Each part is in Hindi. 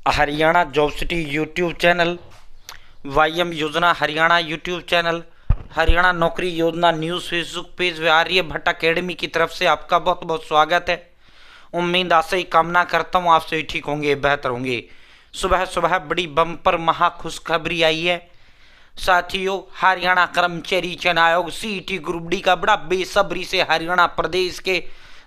Haryana job city YouTube channel, YM योजना हरियाणा यूट्यूब चैनल, हरियाणा नौकरी योजना न्यूज़ फेसबुक पेज व आर्यभट्ट अकेडमी की तरफ से आपका बहुत बहुत स्वागत है। उम्मीद आशा ही कामना करता हूँ आप सभी ठीक होंगे, बेहतर होंगे। सुबह सुबह बड़ी बम्पर महा खुशखबरी आई है साथियों। हरियाणा कर्मचारी चयन आयोग सीईटी ग्रुप डी का बड़ा बेसब्री से हरियाणा प्रदेश के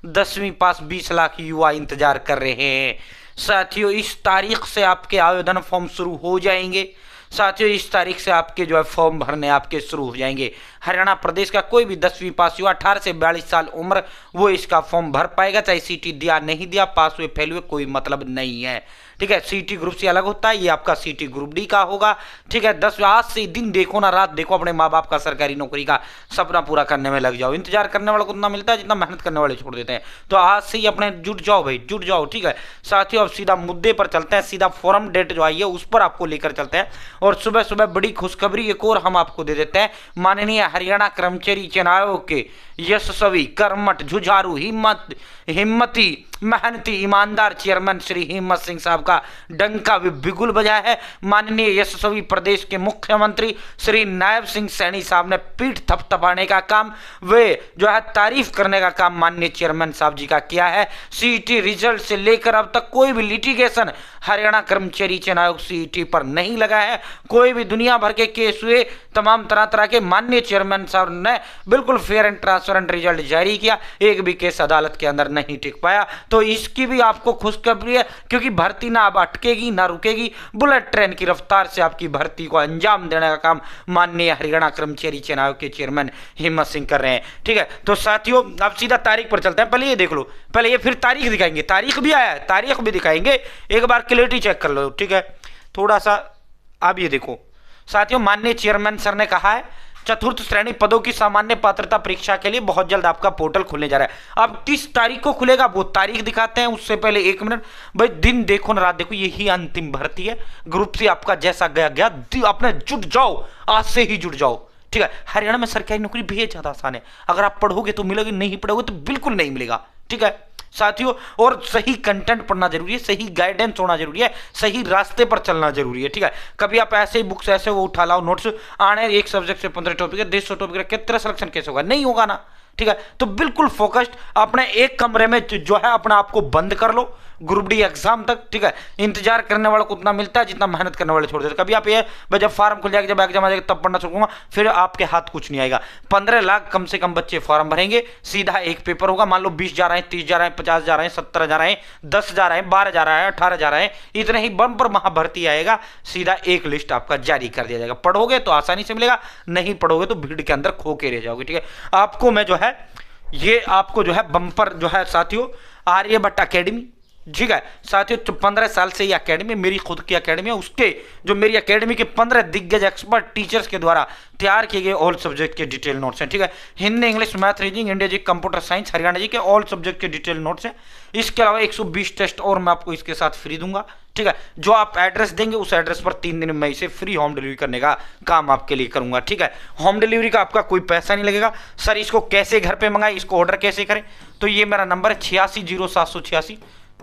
10वीं पास 20 लाख युवा इंतजार कर रहे हैं। साथियों इस तारीख से आपके आवेदन फॉर्म शुरू हो जाएंगे। साथियों इस तारीख से आपके जो है फॉर्म भरने आपके शुरू हो जाएंगे। हरियाणा प्रदेश का कोई भी 10वीं पास युवा 18 से 42 साल उम्र वो इसका फॉर्म भर पाएगा, चाहे सीटी दिया नहीं दिया, पास हुए फेल हुए कोई मतलब नहीं है। ठीक है, सीटी ग्रुप से अलग होता है, ये आपका सीटी ग्रुप डी का होगा। ठीक है, 10 आज से दिन देखो ना रात देखो, अपने माँ बाप का सरकारी नौकरी का सपना पूरा करने में लग जाओ। इंतजार करने वाले को उतना मिलता है जितना मेहनत करने वाले छोड़ देते हैं। तो आज से ही अपने जुट जाओ भाई, जुट जाओ। ठीक है साथियों, अब सीधा मुद्दे पर चलते हैं, सीधा फॉर्म डेट जो आई है उस पर आपको लेकर चलते हैं। और सुबह सुबह बड़ी खुशखबरी एक और हम आपको दे देते हैं। माननीय हरियाणा कर्मचारी चयन आयोग के यशस्वी कर्मठ जुझारू हिम्मती मेहनती ईमानदार चेयरमैन श्री हिम्मत सिंह साहब का डंका भी बिगुल बजा है। माननीय यशस्वी प्रदेश के मुख्यमंत्री श्री नायब सिंह सैनी साहब ने पीठ थपथपाने का काम, वे जो है तारीफ करने का काम माननीय चेयरमैन साहब जी का किया है। सीईटी रिजल्ट से लेकर अब तक कोई भी लिटिगेशन हरियाणा कर्मचारी चयन आयोग सीईटी पर नहीं लगा है। कोई भी दुनिया भर के केस हुए, तमाम तरह तरह के, माननीय चेयरमैन साहब ने बिल्कुल फेयर एंड ट्रांसपेरेंट रिजल्ट जारी किया। एक भी केस अदालत के अंदर नहीं टिक पाया। तो इसकी भी आपको खुशखबरी है, क्योंकि भर्ती ना अब अटकेगी ना रुकेगी। बुलेट ट्रेन की रफ्तार से आपकी भर्ती को अंजाम देने का काम माननीय हरियाणा कर्मचारी चयन आयोग के चेयरमैन हिम्मत सिंह कर रहे हैं। ठीक है, तो साथियों अब सीधा तारीख पर चलते हैं। पहले ये देख लो, पहले ये फिर तारीख दिखाएंगे, तारीख भी आया है, तारीख भी दिखाएंगे, एक बार क्लियरिटी चेक कर लो। ठीक है, थोड़ा सा अब ये देखो साथियों, माननीय चेयरमैन सर ने कहा है चतुर्थ श्रेणी पदों की सामान्य पात्रता परीक्षा के लिए बहुत जल्द आपका पोर्टल खुलने जा रहा है। अब 30 तारीख को खुलेगा, वो तारीख दिखाते हैं। उससे पहले 1 मिनट भाई, दिन देखो ना रात देखो, यही अंतिम भर्ती है। ग्रुप से आपका जैसा गया गया, अपने जुट जाओ, आज से ही जुट जाओ। ठीक है, हरियाणा में सरकारी नौकरी बेहद ज्यादा आसान है। अगर आप पढ़ोगे तो मिलेगी, नहीं पढ़ोगे तो बिल्कुल नहीं मिलेगा। ठीक है साथियों, और सही कंटेंट पढ़ना जरूरी है, सही गाइडेंस होना जरूरी है, सही रास्ते पर चलना जरूरी है। ठीक है, कभी आप ऐसे ही बुक्स ऐसे वो उठा लाओ, नोट्स आने एक सब्जेक्ट से 15 टॉपिक है, 150 टॉपिक है, कितना सिलेक्शन कैसे होगा? नहीं होगा ना। ठीक है, तो बिल्कुल फोकस्ड अपने एक कमरे में जो है अपना आपको बंद कर लो ग्रुप डी एग्जाम तक। ठीक है, इंतजार करने वालों को उतना मिलता है जितना मेहनत करने वाले छोड़ देते। कभी आप ये जब फार्म खुल जाएगा, जब एग्जाम आ जाएगा तब पढ़ना शुरू होगा, फिर आपके हाथ कुछ नहीं आएगा। 15 लाख कम से कम बच्चे फॉर्म भरेंगे, सीधा एक पेपर होगा। मान लो 20 जा रहे हैं, 30 जा रहे हैं, 50 जा रहे हैं, 17 जा रहे हैं, 10 जा रहे हैं, 12 जा रहा है, 18 जा रहे हैं, इतने ही बम पर महाभर्ती आएगा। सीधा एक लिस्ट आपका जारी कर दिया जाएगा। पढ़ोगे तो आसानी से मिलेगा, नहीं पढ़ोगे तो भीड़ के अंदर खो के रह जाओगे। ठीक है, आपको मैं जो है ये आपको जो है बम्पर जो है साथियों आर्यभट्ट अकेडमी। ठीक है साथियों, 15 साल से ये अकेडमी मेरी खुद की अकेडमी है। उसके जो मेरी अकेडमी के 15 दिग्गज एक्सपर्ट टीचर्स के द्वारा तैयार किए गए ऑल सब्जेक्ट के डिटेल नोट्स हैं। ठीक है, Hindi, English, math, reasoning, India जी, कंप्यूटर साइंस, हरियाणा जी के ऑल सब्जेक्ट के डिटेल नोट्स हैं। इसके अलावा 120 टेस्ट और मैं आपको इसके साथ फ्री दूंगा। ठीक है, जो आप एड्रेस देंगे उस एड्रेस पर 3 दिन में इसे फ्री होम डिलीवरी करने का काम आपके लिए करूंगा। ठीक है, होम डिलीवरी का आपका कोई पैसा नहीं लगेगा। सर इसको कैसे घर पे मंगाए, इसको ऑर्डर कैसे करें? तो ये मेरा नंबर है 860786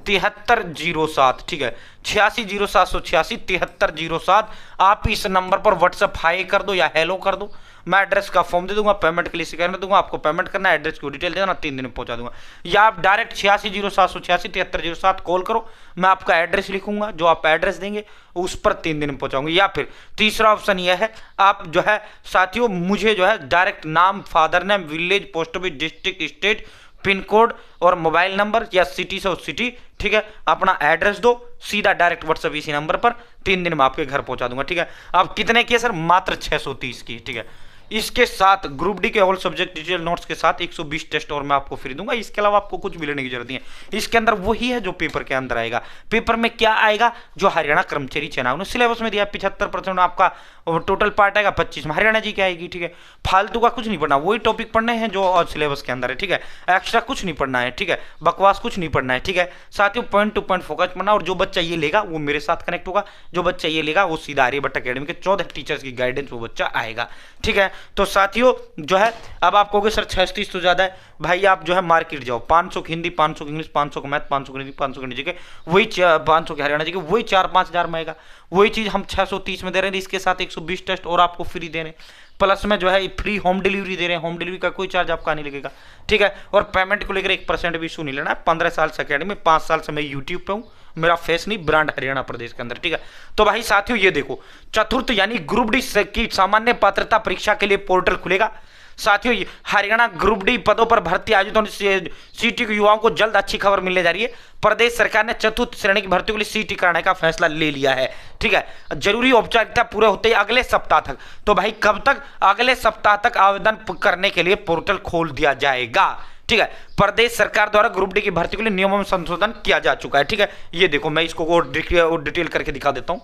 7307। ठीक है, 860786 7307। आप इस नंबर पर व्हाट्सएप हाई कर दो या हेलो कर दो, मैं एड्रेस का फॉर्म दे दूंगा, पेमेंट के लिए स्कैनर दूंगा, आपको पेमेंट करना है, एड्रेस की डिटेल देना, 3 दिन में पहुंचा दूंगा। या आप डायरेक्ट 860786 7307 कॉल करो, मैं आपका एड्रेस लिखूंगा, जो आप एड्रेस देंगे उस पर 3 दिन में पहुंचाऊंगा। या फिर तीसरा ऑप्शन यह है, आप जो है साथियों मुझे जो है डायरेक्ट नाम, father name, village, post office, district, state, pin code और मोबाइल नंबर या सिटी से उस सिटी, ठीक है, अपना एड्रेस दो, सीधा डायरेक्ट व्हाट्सएप इसी नंबर पर 3 दिन में आपके घर पहुंचा दूंगा। ठीक है, आप कितने किए सर? मात्र 630 की। ठीक है, इसके साथ ग्रुप डी के ऑल सब्जेक्ट डिटेल नोट्स के साथ 120 टेस्ट और मैं आपको फ्री दूंगा। इसके अलावा आपको कुछ भी लेने की जरूरत नहीं है। इसके अंदर वही है जो पेपर के अंदर आएगा। पेपर में क्या आएगा? जो हरियाणा कर्मचारी चयन आयोग ने सिलेबस में दिया, 75% आपका टोटल पार्ट आएगा, 25 में हरियाणा जी की आएगी। ठीक है, फालतू का कुछ नहीं पढ़ना, वही टॉपिक पढ़ने हैं जो सिलेबस के अंदर है। ठीक है, एक्स्ट्रा कुछ नहीं पढ़ना है। ठीक है, बकवास कुछ नहीं पढ़ना है। ठीक है साथियों, पॉइंट टू पॉइंट फोकस पढ़ना। और जो बच्चा ये लेगा वो मेरे साथ कनेक्ट होगा, जो बच्चा ये लेगा वो सीधा आर्यभट्ट अकेडमी के 14 टीचर्स की गाइडेंस वो बच्चा आएगा। ठीक है, तो साथियों जो है अब आप कहोगे सर 36 तो ज़्यादा है। भाई आप जो है मार्केट जाओ, 500 की हिंदी, 500 की इंग्लिश, 500 का मैथ, 500 की हिंदी, 500 की जी के, वही 500 के हरियाणा जी के, वही 4-5 हज़ार में आएगा। वही चीज़ हम 630 में दे रहे हैं, इसके साथ 120 टेस्ट और आपको फ्री दे रहे हैं, प्लस में जो है फ्री होम डिलीवरी दे रहे हैं। होम डिलीवरी का कोई चार्ज आपका नहीं लगेगा, ठीक है। और पेमेंट को लेकर 1% भी इशू नहीं लेना है। 15 साल से अकेडमी, 5 साल से मैं यूट्यूब पे हूँ, मेरा फेस नहीं ब्रांड हरियाणा प्रदेश के अंदर, ठीक है। तो भाई साथियों ये देखो, चतुर्थ यानी ग्रुप डी की सामान्य पात्रता परीक्षा के लिए पोर्टल खुलेगा। साथियों हरियाणा ग्रुप डी पदों पर भर्ती आयोजित होने सीटी के युवाओं को जल्द अच्छी खबर मिलने जा रही है। प्रदेश सरकार ने चतुर्थ श्रेणी की भर्ती के लिए सीटी कराने का फैसला ले लिया है, ठीक है। जरूरी औपचारिकता पूरे होते ही अगले सप्ताह तक, तो भाई कब तक? अगले सप्ताह तक आवेदन करने के लिए पोर्टल खोल दिया जाएगा, ठीक है। प्रदेश सरकार द्वारा ग्रुप डी की भर्ती के लिए नियमों में संशोधन किया जा चुका है, ठीक है। ये देखो मैं इसको और डिटेल करके दिखा देता हूं।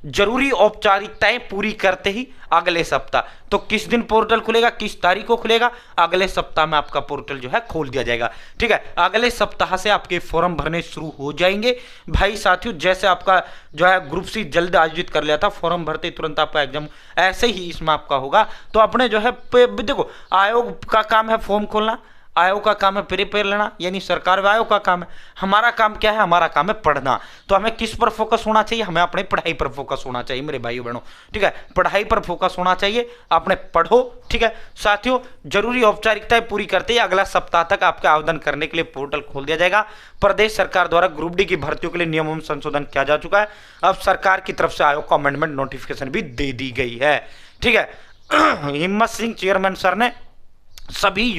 जरूरी औपचारिकताएं पूरी करते ही अगले सप्ताह, तो किस दिन पोर्टल खुलेगा, किस तारीख को खुलेगा? अगले सप्ताह में आपका पोर्टल जो है खोल दिया जाएगा, ठीक है। अगले सप्ताह से आपके फॉर्म भरने शुरू हो जाएंगे। भाई साथियों जैसे आपका जो है ग्रुप सी जल्द आयोजित कर लिया था, फॉर्म भरते तुरंत आपका एग्जाम ऐसे ही इसमें आपका होगा। तो अपने जो है देखो आयोग का काम है फॉर्म खोलना, आयोग का काम है प्रिपेयर लेना, यानी सरकार व आयोग का काम है। हमारा काम क्या है? हमारा काम है पढ़ना। तो हमें किस पर फोकस होना चाहिए? हमें अपने पढ़ाई पर फोकस होना चाहिए मेरे भाइयों बहनों, ठीक है। पढ़ाई पर फोकस होना चाहिए, अपने पढ़ो, ठीक है। साथियों जरूरी औपचारिकताएं पूरी करते ही अगला सप्ताह तक आपका आवेदन करने के लिए पोर्टल खोल दिया जाएगा। प्रदेश सरकार द्वारा ग्रुप डी की भर्तियों के लिए नियमों में संशोधन किया जा चुका है। अब सरकार की तरफ से आयोग को अमेंडमेंट नोटिफिकेशन भी दे दी गई है, ठीक है। हिम्मत सिंह चेयरमैन सर ने सभी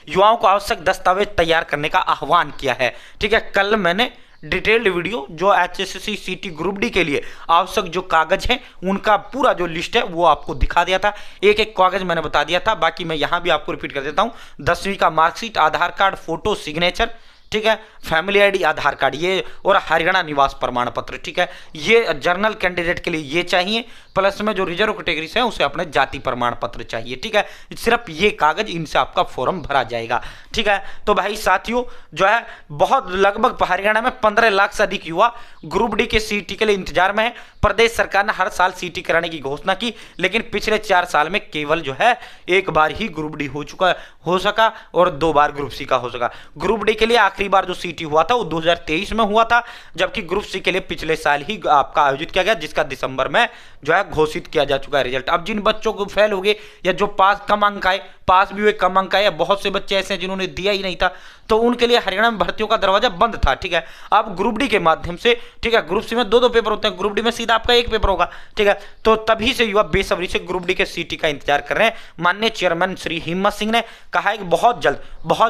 युवाओं को आवश्यक दस्तावेज तैयार करने का आह्वान किया है, ठीक है। कल मैंने डिटेल्ड वीडियो जो एचएससी सीटी ग्रुप डी के लिए आवश्यक जो कागज हैं उनका पूरा जो लिस्ट है वो आपको दिखा दिया था। एक एक कागज मैंने बता दिया था, बाकी मैं यहां भी आपको रिपीट कर देता हूं। 10वीं का मार्कशीट, आधार कार्ड, फोटो, सिग्नेचर, ठीक है, फैमिली आईडी, आधार कार्ड, ये और हरियाणा निवास प्रमाण पत्र, ठीक है। ये जर्नल कैंडिडेट के लिए ये चाहिए, प्लस में जो रिजर्व कैटेगरी से है उसे अपने जाति प्रमाण पत्र चाहिए, ठीक है। सिर्फ ये कागज, इनसे आपका फॉर्म भरा जाएगा, ठीक है। तो भाई साथियों जो है बहुत लगभग हरियाणा में 15 लाख से अधिक युवा ग्रुप डी के सीटी के लिए इंतजार में है। प्रदेश सरकार ने हर साल सीटी कराने की घोषणा की, लेकिन पिछले 4 साल में केवल जो है एक बार ही ग्रुप डी हो सका और 2 बार ग्रुप सी का हो सका। ग्रुप डी के लिए आखिरी बार जो सीटी हुआ था वो 2023 में हुआ था, जबकि ग्रुप सी के लिए पिछले साल ही आपका आयोजित किया गया, जिसका दिसंबर में जो है घोषित किया जा चुका है रिजल्ट। अब जिन बच्चों को फेल हो गए या जो कम अंक आए, पास भी हुए कम अंक आए, बहुत से बच्चे ऐसे हैं जिन्होंने दिया ही नहीं था, तो उनके लिए हरियाणा में भर्तियों का दरवाजा बंद था, ठीक है। अब ग्रुप डी के माध्यम से, ठीक है, ग्रुप सी में 2-2 पेपर होते हैं, ग्रुप डी में सीधा आपका एक पेपर होगा, ठीक है। तो तभी से युवा बेसब्री से ग्रुप डी के सीटी का इंतजार कर रहे हैं। माननीय चेयरमैन श्री हिम्मत सिंह ने कहा है कि बहुत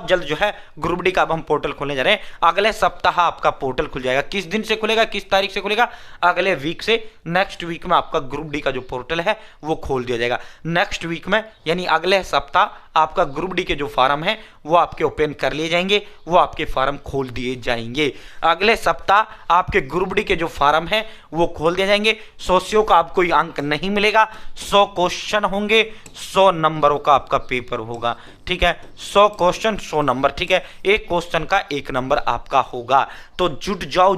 जल्द जो है ग्रुप डी का अब हम पोर्टल खोलने जा रहे हैं। अगले सप्ताह आपका पोर्टल खुल जाएगा। किस दिन से खुलेगा, किस तारीख से खुलेगा? अगले वीक से, नेक्स्ट वीक में आपका ग्रुप डी का जो पोर्टल है वो खोल दिया जाएगा। नेक्स्ट वीक में यानी अगले सप्ताह आपका ग्रुप डी के जो फॉर्म है वो आपके ओपन कर लिए जाएंगे, वो आपके फॉर्म खोल दिए जाएंगे। अगले सप्ताह आपके ग्रुप डी के जो फॉर्म है वो खोल दिए जाएंगे। 100 का आपको अंक नहीं मिलेगा, 100 क्वेश्चन होंगे, 100 नंबरों का आपका पेपर होगा, ठीक है। 100 क्वेश्चन 100 नंबर, ठीक है। एक क्वेश्चन का 1 नंबर आपका होगा। तो जुट जाओ,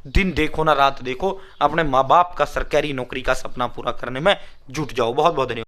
दिन देखो ना रात देखो, अपने माँ बाप का सरकारी नौकरी का सपना पूरा करने में जुट जाओ। बहुत बहुत धन्यवाद।